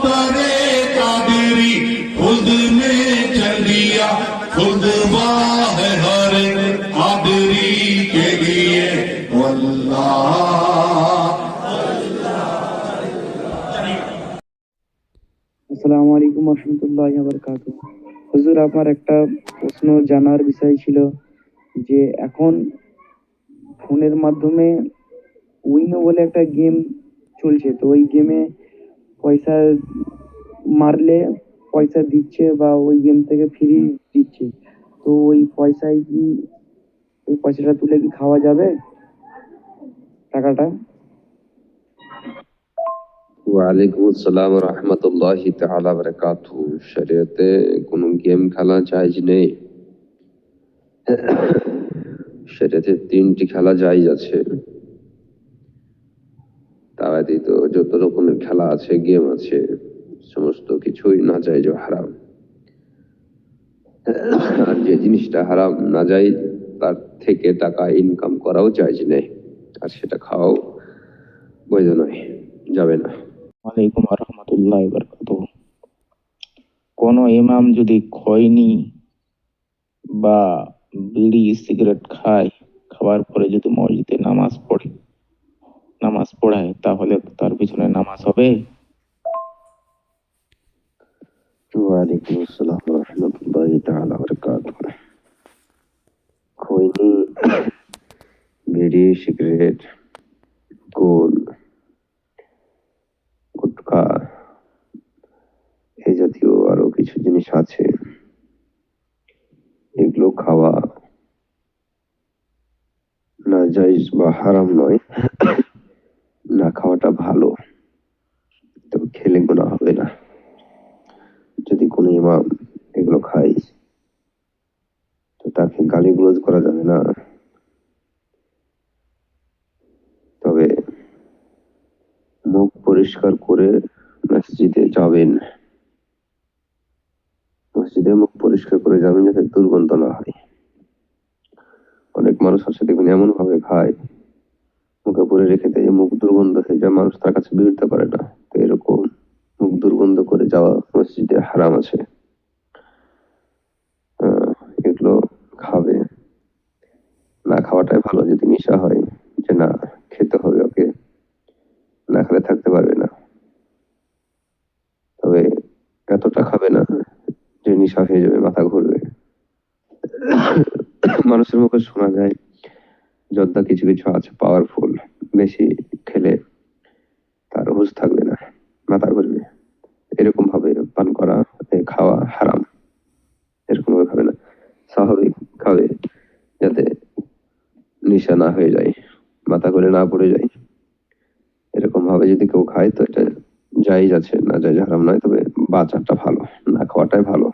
दफ्तरे कादरी खुद में चल दिया खुद है हर कादरी के लिए আসসালামু আলাইকুম রহমতুল্লাহি ওয়া বারাকাতুহু। হুজুর, আমার একটা প্রশ্ন জানার বিষয় ছিল যে এখন ফোনের মাধ্যমে উইনো বলে একটা গেম চলছে, তো ওই গেমে পয়সা মারলে পয়সা দিচ্ছে বা ওই গেম থেকে ফ্রি দিচ্ছে, তো ওই পয়সায় কি ওই পয়সাটা তুলে কি খাওয়া যাবে টাকাটা? ওয়ালাইকুম আসসালাম রহমতুল্লাহি তাআলা বারাকাতুহু। শরীয়তে কোনো গেম খেলা জায়েজ নেই। শরীয়তে 3টি খেলা জায়েজ আছে, তা ব্যতীত যত রকমের খেলা আছে, গেম আছে, সমস্ত কিছুই নাজায়েজ ও হারাম। আর যে জিনিসটা হারাম নাজায়েজ, তার থেকে টাকা ইনকাম করাও জায়েজ নেই, আর সেটা খাওয়াও বৈধ নয়, যাবে না। ওয়ালাইকুম রহমতুল্লাহি ওয়া বারাকাতুহু। কোন ইমাম যদি খৈনি বা বিড়ি সিগারেট খায়, খাওয়ার পরে যদি মসজিদে নামাজ পড়ায়, তাহলে তার পিছনে নামাজ হবে? ওয়ালাইকুম আসসালাম রহমতুল্লাহি তাআলা বারাকাতুহু। খৈনি, বিড়ি, সিগারেট, গোল, গুটখা, এই জাতীয় আরো কিছু জিনিস আছে, এগুলো খাওয়া না জায়েজ বা হারাম নয়, না খাওয়াটা ভালো, তো খেলে গুনাহ হবে না। যদি কোনো ইমাম এগুলো খায়, তো তাকে গালিগুলোজ করা যাবে না, তবে মুখ পরিষ্কার করে মসজিদে যাবেন। মসজিদে মুখ পরিষ্কার করে যাবেন, যাতে দুর্গন্ধ না হয়। অনেক মানুষ আছে দেখবেন এমন ভাবে খায়, মুখে পরে রেখে দেয়, মুখ দুর্গন্ধ হয়ে যায়, মানুষ তার কাছে বিরতে পারে না। তো এরকম মুখ দুর্গন্ধ করে যাওয়া মসজিদে হারাম আছে। এগুলো খাবে না, খাওয়াটাই ভালো। যদি নেশা হয় যে না খেতে হবে, ওকে না খেলে থাকতে পারবে না, তবে এতটা খাবে না যে নেশা হয়ে যাবে, মাথা ঘুরবে। মানুষের মুখে শোনা যায় যদ্দা কিছু কিছু আছে পাওয়ারফুল, বেশি খেলে তার হুঁশ থাকবে না, মাথা ঘুরবে। এরকম ভাবে পান করা, খাওয়া হারাম। এরকম ভাবে খাবে না, স্বাভাবিক খাবে, যাতে নেশা না হয়ে যায়, মাথা ঘুরে না পড়ে যায়। এরকম ভাবে যদি কেউ খায়, তো এটা জায়েজ আছে, না জায়েজ হারাম নয়, তবে বাঁচাটা ভালো, না খাওয়াটাই ভালো।